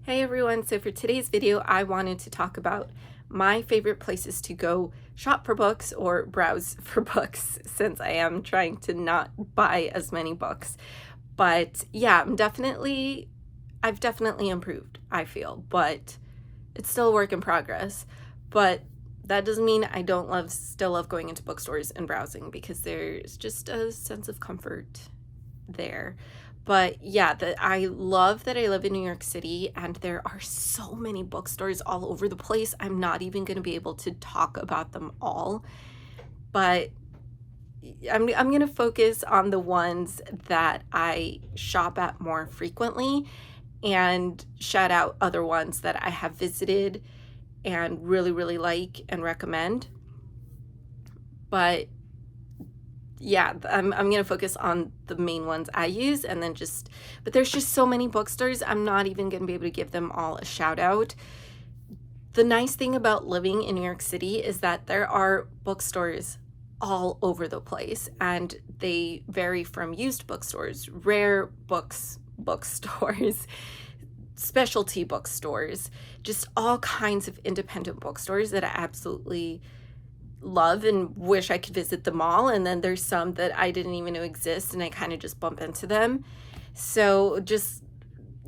Hey everyone, so for today's video I wanted to talk about my favorite places to go shop for books or browse for books, since I am trying to not buy as many books. But yeah, I've definitely improved, I feel, but it's still a work in progress. But that doesn't mean I don't still love going into bookstores and browsing, because there's just a sense of comfort there. But yeah, I love that I live in New York City and there are so many bookstores all over the place. I'm not even going to be able to talk about them all, but I'm going to focus on the ones that I shop at more frequently and shout out other ones that I have visited and really like and recommend. But yeah, I'm going to focus on the main ones I use, and then but there's just so many bookstores, I'm not even going to be able to give them all a shout out. The nice thing about living in New York City is that there are bookstores all over the place, and they vary from used bookstores, rare books bookstores, specialty bookstores, just all kinds of independent bookstores that I absolutely love and wish I could visit them all. And then there's some that I didn't even know exist and I kind of just bump into them. So just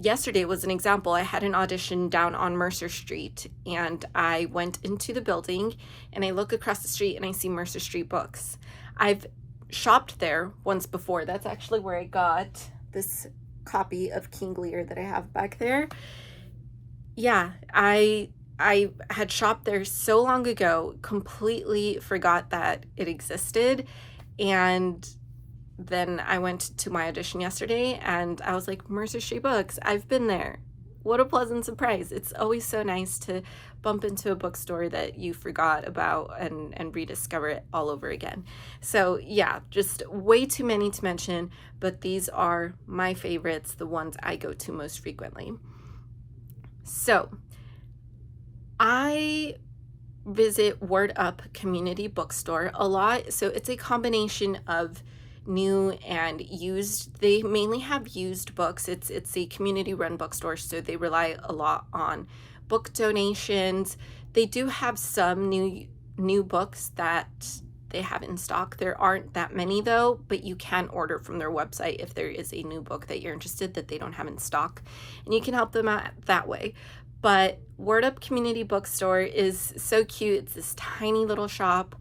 yesterday was an example. I had an audition down on Mercer Street, and I went into the building and I look across the street and I see Mercer Street Books. I've shopped there once before. That's actually where I got this copy of King Lear that I have back there. Yeah, I had shopped there so long ago, completely forgot that it existed. And then I went to my audition yesterday and I was like, Mercer Street Books, I've been there. What a pleasant surprise. It's always so nice to bump into a bookstore that you forgot about and rediscover it all over again. So yeah, just way too many to mention, but these are my favorites, the ones I go to most frequently. So I visit Word Up Community Bookstore a lot. So it's a combination of new and used. They mainly have used books. It's a community run bookstore, so they rely a lot on book donations. They do have some new books that they have in stock. There aren't that many though, but you can order from their website if there is a new book that you're interested that they don't have in stock, and you can help them out that way. But Word Up Community Bookstore is so cute. It's this tiny little shop,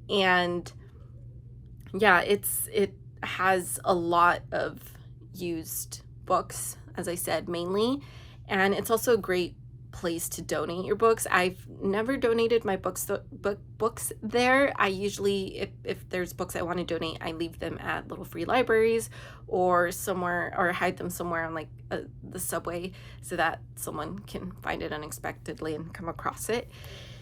and yeah, it has a lot of used books, as I said, mainly, and it's also a great place to donate your books. I've never donated my books there. I usually, if there's books I want to donate, I leave them at little free libraries or somewhere, or hide them somewhere on like the subway so that someone can find it unexpectedly and come across it.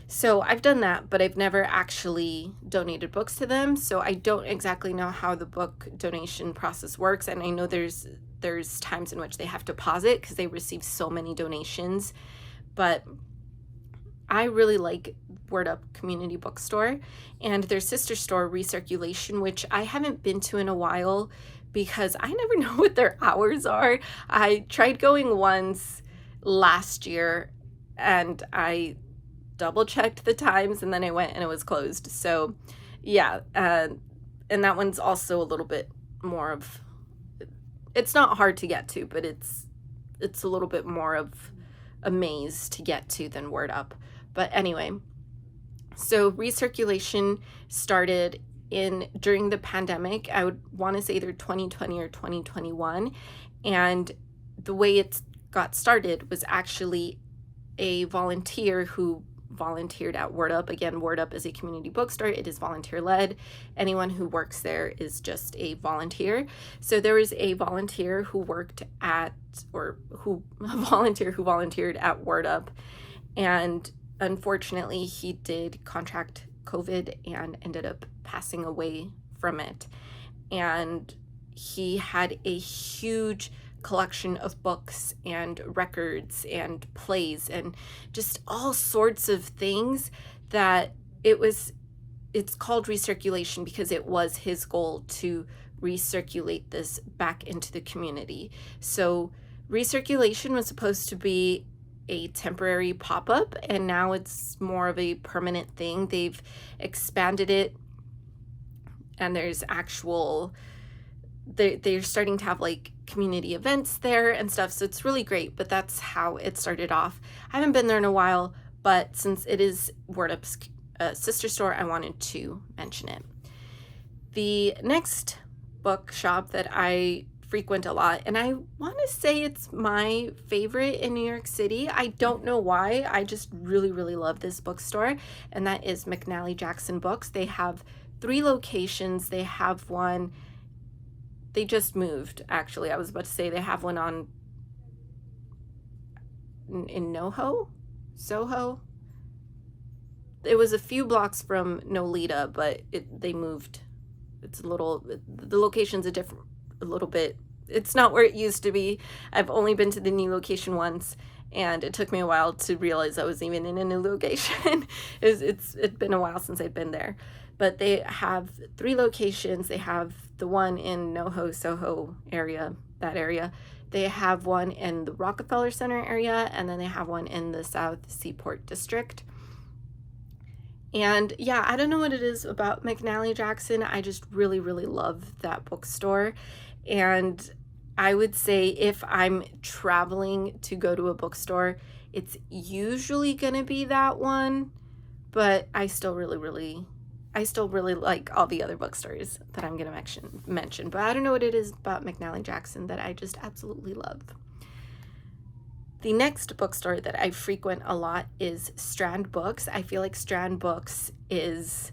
So I've done that, but I've never actually donated books to them. So I don't exactly know how the book donation process works. And I know there's times in which they have to pause it because they receive so many donations. But I really like Word Up Community Bookstore and their sister store, Recirculation, which I haven't been to in a while because I never know what their hours are. I tried going once last year and I double checked the times and then I went and it was closed. So yeah, and that one's also a little bit more of, it's not hard to get to, but it's a little bit more of a maze to get to than Word Up. But anyway, so Recirculation started during the pandemic. I would want to say either 2020 or 2021, and the way it got started was actually a volunteer who volunteered at Word Up. Again, Word Up is a community bookstore. It is volunteer led. Anyone who works there is just a volunteer. So there was a volunteer who volunteered at Word Up, and unfortunately he did contract COVID and ended up passing away from it. And he had a huge collection of books and records and plays and just all sorts of things that it's called Recirculation because it was his goal to recirculate this back into the community. So Recirculation was supposed to be a temporary pop-up, and now it's more of a permanent thing. They've expanded it, and there's actual, they're starting to have like community events there and stuff, so it's really great. But that's how it started off. I haven't been there in a while, but since it is Word Up's sister store, I wanted to mention it. The next bookshop that I frequent a lot, and I want to say it's my favorite in New York City. I don't know why. I just really, really love this bookstore, and that is McNally Jackson Books. They have 3 locations. They have one, they just moved, actually. I was about to say they have one on in Soho. It was a few blocks from Nolita, but they moved. It's a little, the location's a little bit, it's not where it used to be. I've only been to the new location once, and it took me a while to realize I was even in a new location. It's been a while since I've been there. But they have 3 locations. They have the one in Soho area, that area. They have one in the Rockefeller Center area, and then they have one in the South Seaport District. And yeah, I don't know what it is about McNally Jackson. I just really, really love that bookstore. And I would say if I'm traveling to go to a bookstore, it's usually going to be that one. But I still really like all the other bookstores that I'm going to mention. But I don't know what it is about McNally Jackson that I just absolutely love. The next bookstore that I frequent a lot is Strand Books. I feel like Strand Books is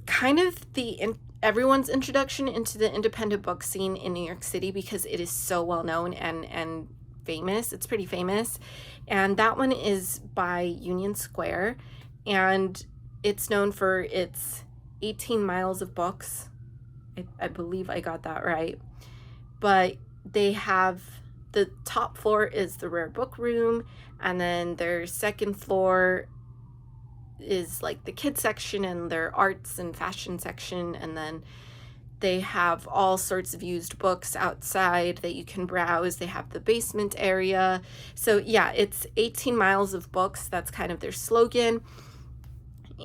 kind of everyone's introduction into the independent book scene in New York City, because it is so well known and famous. It's pretty famous. And that one is by Union Square, and it's known for its 18 miles of books. I believe I got that right. But they have, the top floor is the rare book room, and then their second floor is like the kids section and their arts and fashion section, and then they have all sorts of used books outside that you can browse. They have the basement area. So yeah, it's 18 miles of books. That's kind of their slogan.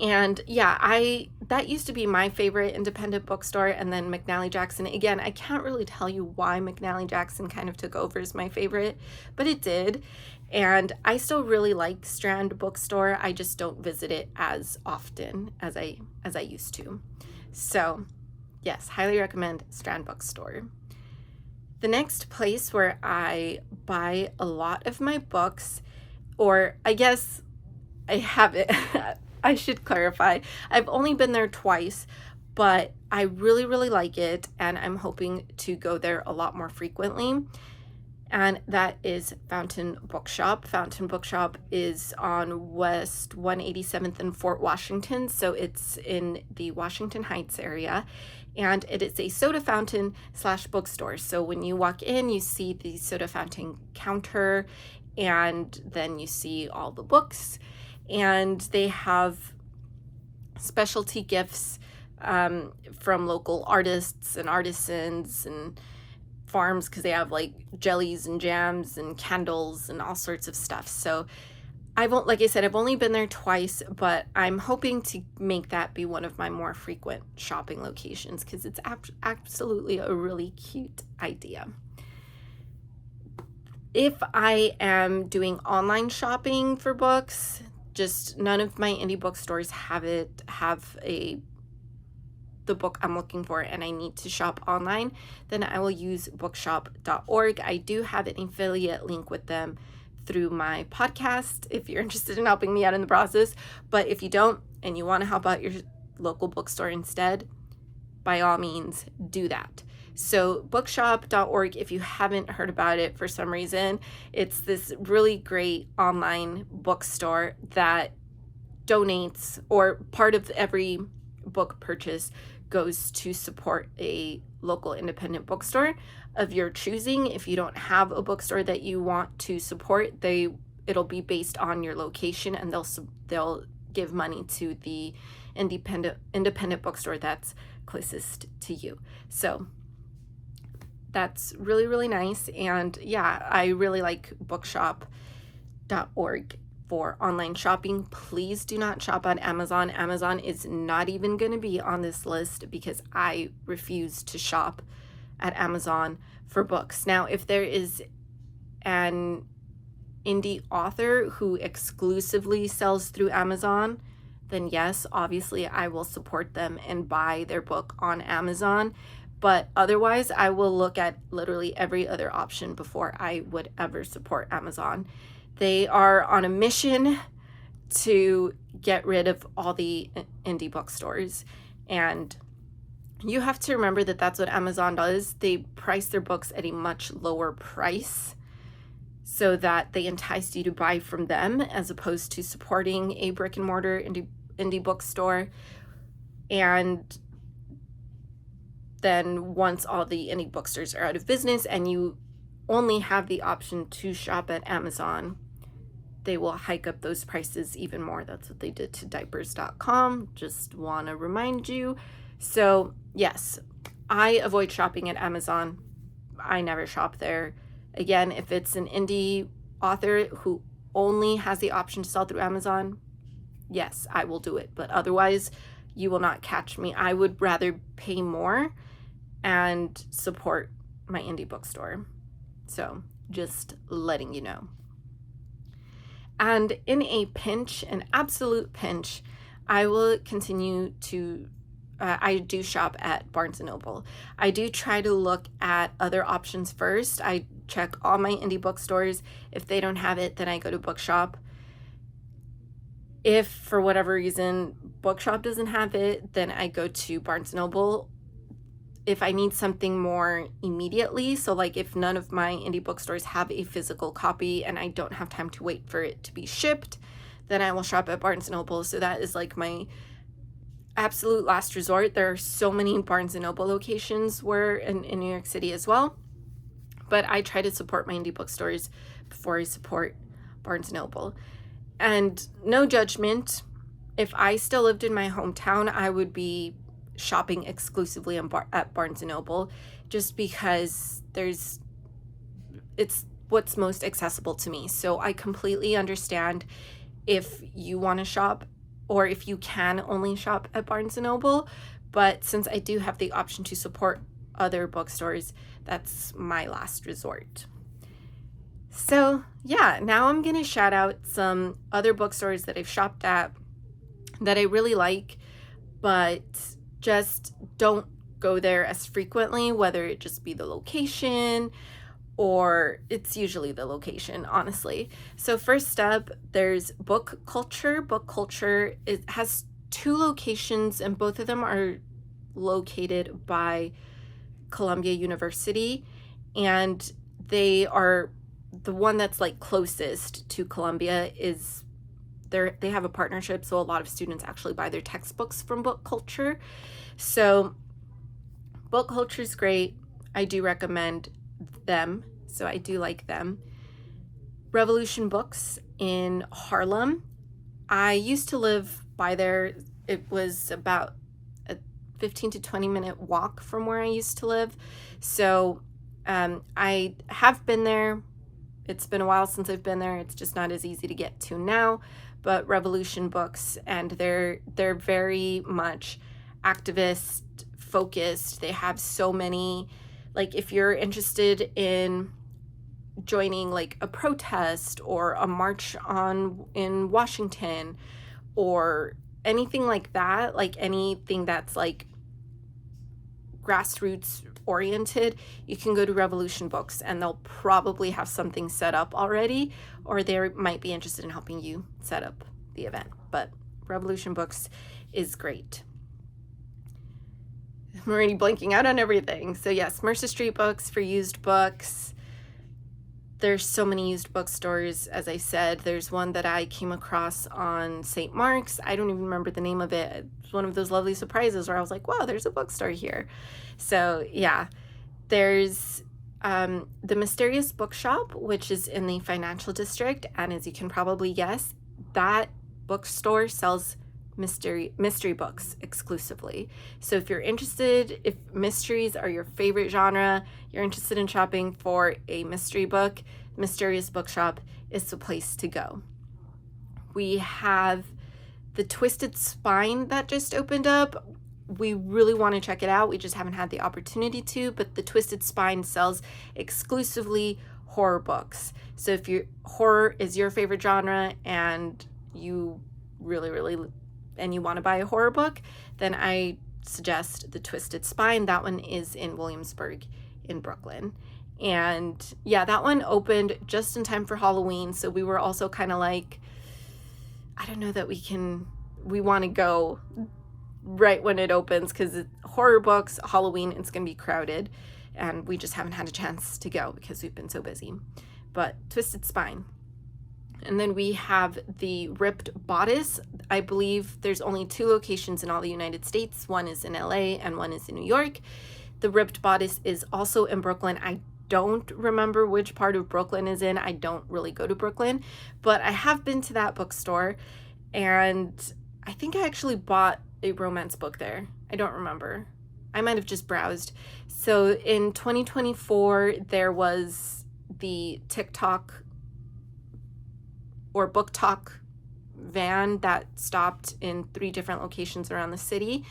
And yeah, that used to be my favorite independent bookstore, and then McNally Jackson. Again, I can't really tell you why McNally Jackson kind of took over as my favorite, but it did. And I still really like Strand Bookstore. I just don't visit it as often as I used to. So yes, highly recommend Strand Bookstore. The next place where I buy a lot of my books, or I guess I haven't, I should clarify, I've only been there twice, but I really, really like it, and I'm hoping to go there a lot more frequently. And that is Fountain Bookshop. Fountain Bookshop is on West 187th and Fort Washington, so it's in the Washington Heights area, and it is a soda fountain / bookstore. So when you walk in, you see the soda fountain counter, and then you see all the books, and they have specialty gifts from local artists and artisans and farms, because they have like jellies and jams and candles and all sorts of stuff. So like I said, I've only been there twice, but I'm hoping to make that be one of my more frequent shopping locations, because it's absolutely a really cute idea. If I am doing online shopping for books, just none of my indie bookstores have the book I'm looking for, and I need to shop online, then I will use bookshop.org. I do have an affiliate link with them through my podcast if you're interested in helping me out in the process. But if you don't and you want to help out your local bookstore instead, by all means do that. So bookshop.org, if you haven't heard about it for some reason, it's this really great online bookstore that donates, or part of every book purchase goes to support a local independent bookstore of your choosing. If you don't have a bookstore that you want to support, it'll be based on your location, and they'll give money to the independent bookstore that's closest to you. So that's really, really nice. And yeah, I really like Bookshop. for online shopping. Please do not shop on Amazon. Amazon is not even going to be on this list because I refuse to shop at Amazon for books. Now, if there is an indie author who exclusively sells through Amazon, then yes, obviously I will support them and buy their book on Amazon. But otherwise, I will look at literally every other option before I would ever support Amazon. They are on a mission to get rid of all the indie bookstores. And you have to remember that that's what Amazon does. They price their books at a much lower price so that they entice you to buy from them as opposed to supporting a brick and mortar indie bookstore. And then once all the indie bookstores are out of business and you only have the option to shop at Amazon, they will hike up those prices even more. That's what they did to diapers.com. Just want to remind you. So yes, I avoid shopping at Amazon. I never shop there. Again, if it's an indie author who only has the option to sell through Amazon, yes, I will do it. But otherwise, you will not catch me. I would rather pay more and support my indie bookstore. So just letting you know. And in a pinch, an absolute pinch, I will continue to, I do shop at Barnes & Noble. I do try to look at other options first. I check all my indie bookstores. If they don't have it, then I go to Bookshop. If for whatever reason Bookshop doesn't have it, then I go to Barnes & Noble. If I need something more immediately, so like if none of my indie bookstores have a physical copy and I don't have time to wait for it to be shipped, then I will shop at Barnes & Noble. So that is like my absolute last resort. There are so many Barnes & Noble locations in New York City as well, but I try to support my indie bookstores before I support Barnes & Noble. And no judgment, if I still lived in my hometown, I would be shopping exclusively at Barnes & Noble just because it's what's most accessible to me. So I completely understand if you want to shop or if you can only shop at Barnes & Noble, but since I do have the option to support other bookstores, that's my last resort. So yeah, now I'm going to shout out some other bookstores that I've shopped at that I really like, but just don't go there as frequently, whether it just be the location or it's usually the location, honestly. So first up, there's Book Culture. Book Culture has 2 locations and both of them are located by Columbia University, and they are the one that's like closest to Columbia is they have a partnership, so a lot of students actually buy their textbooks from Book Culture. So Book Culture is great. I do recommend them, so I do like them. Revolution Books in Harlem. I used to live by there. It was about a 15 to 20 minute walk from where I used to live. So I have been there. It's been a while since I've been there. It's just not as easy to get to now. But Revolution Books, and they're very much activist focused. They have so many, like if you're interested in joining like a protest or a march in Washington or anything like that, like anything that's like grassroots oriented, you can go to Revolution Books and they'll probably have something set up already, or they might be interested in helping you set up the event. But Revolution Books is great. I'm already blanking out on everything. So yes, Mercer Street Books for used books. There's so many used bookstores, as I said. There's one that I came across on St. Mark's. I don't even remember the name of it. It was one of those lovely surprises where I was like, wow, there's a bookstore here. So yeah, there's the Mysterious Bookshop, which is in the Financial District. And as you can probably guess, that bookstore sells mystery books exclusively. So if you're interested, if mysteries are your favorite genre, you're interested in shopping for a mystery book, Mysterious Bookshop is the place to go. We have the Twisted Spine that just opened up. We really want to check it out. We just haven't had the opportunity to, but the Twisted Spine sells exclusively horror books. So if horror is your favorite genre and you really and you want to buy a horror book, then I suggest the Twisted Spine. That one is in Williamsburg in Brooklyn. And yeah, that one opened just in time for Halloween. So we were also kind of like, I don't know that we want to go right when it opens, because horror books, Halloween, it's going to be crowded. And we just haven't had a chance to go because we've been so busy. But Twisted Spine. And then we have the Ripped Bodice. I believe there's only 2 locations in all the United States. One is in LA and one is in New York. The Ripped Bodice is also in Brooklyn. I don't remember which part of Brooklyn is in. I don't really go to Brooklyn, but I have been to that bookstore, and I think I actually bought a romance book there. I don't remember. I might have just browsed. So in 2024, there was the TikTok or Book Talk van that stopped in 3 different locations around the city.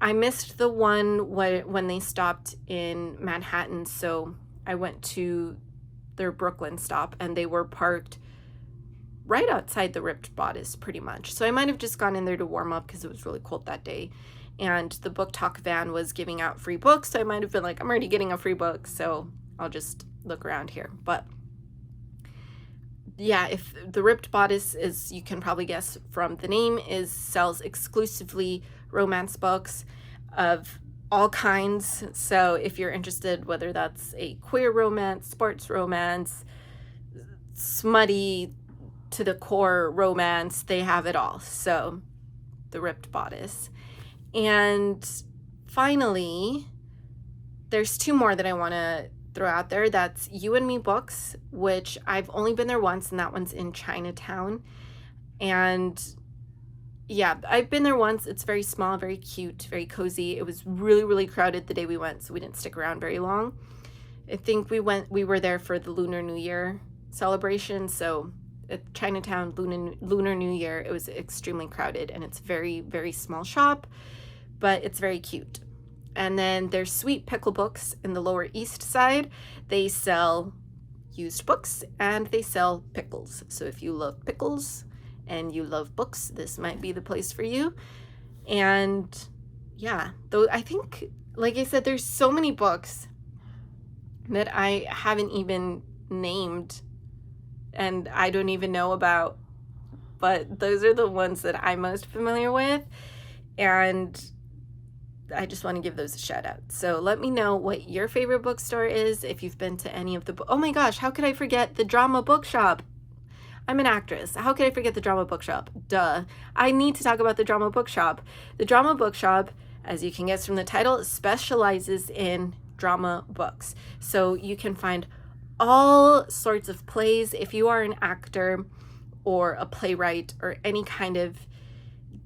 I missed the one when they stopped in Manhattan, so I went to their Brooklyn stop, and they were parked right outside the Ripped Bodice pretty much. So I might have just gone in there to warm up because it was really cold that day. And the Book Talk van was giving out free books, so I might have been like, I'm already getting a free book, so I'll just look around here. But yeah, if the Ripped Bodice, is, you can probably guess from the name, sells exclusively romance books of all kinds. So if you're interested, whether that's a queer romance, sports romance, smutty to the core romance, they have it all. So the Ripped Bodice. And finally, there's 2 more that I want to throw out there. That's You and Me Books, which I've only been there once, and that one's in Chinatown. And yeah, I've been there once. It's very small, very cute, very cozy. It was really crowded the day we went, so we didn't stick around very long. I think we were there for the Lunar New Year celebration, so at Chinatown Lunar New Year, it was extremely crowded, and it's very small shop, but it's very cute. And then there's Sweet Pickle Books in the Lower East Side. They sell used books and they sell pickles. So if you love pickles and you love books, this might be the place for you. And yeah, though I think, like I said, there's so many books that I haven't even named and I don't even know about, but those are the ones that I'm most familiar with, and I just want to give those a shout out. So let me know what your favorite bookstore is, if you've been to any of the oh my gosh, how could I forget the Drama Bookshop? I'm an actress. How could I forget the Drama Bookshop? Duh. I need to talk about the Drama Bookshop. The Drama Bookshop, as you can guess from the title, specializes in drama books. So you can find all sorts of plays. If you are an actor or a playwright or any kind of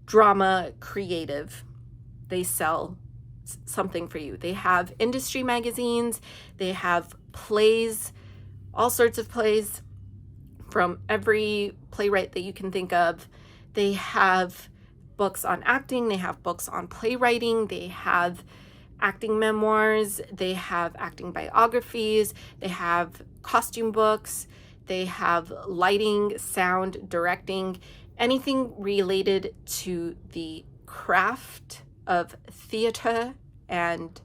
drama creative, they sell something for you. They have industry magazines, they have plays, all sorts of plays from every playwright that you can think of. They have books on acting, they have books on playwriting, they have acting memoirs, they have acting biographies, they have costume books, they have lighting, sound, directing, anything related to the craft of theater and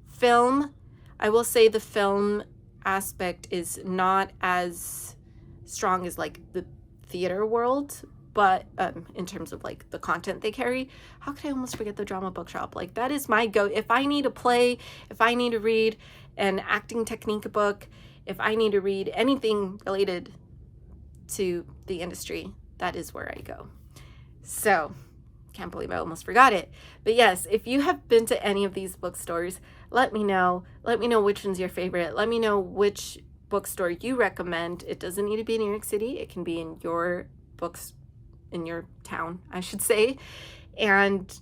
film. I will say the film aspect is not as strong as like the theater world, but in terms of like the content they carry. How could I almost forget the Drama Bookshop? Like that is my go. If I need a play, if I need to read an acting technique book, if I need to read anything related to the industry, that is where I go. So can't believe I almost forgot it. But yes, if you have been to any of these bookstores, let me know. Let me know which one's your favorite. Let me know which bookstore you recommend. It doesn't need to be in New York City. It can be in your books, in your town, I should say. And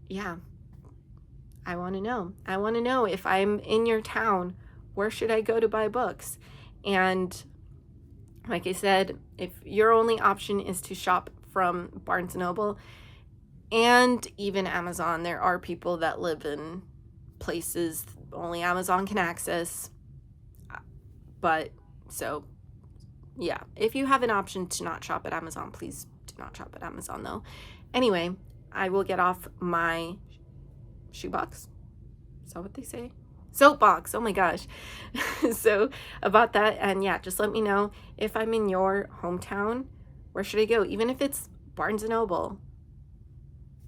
yeah, I want to know. I want to know if I'm in your town, where should I go to buy books? And Like I said, if your only option is to shop from Barnes & Noble and even Amazon, there are people that live in places only Amazon can access. But so, yeah, if you have an option to not shop at Amazon, please do not shop at Amazon though. Anyway, I will get off my shoebox. Is that what they say? Soapbox. Oh my gosh. So about that, and yeah, just let me know if I'm in your hometown, where should I go? Even if it's Barnes & Noble,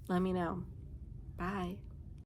let me know. Bye.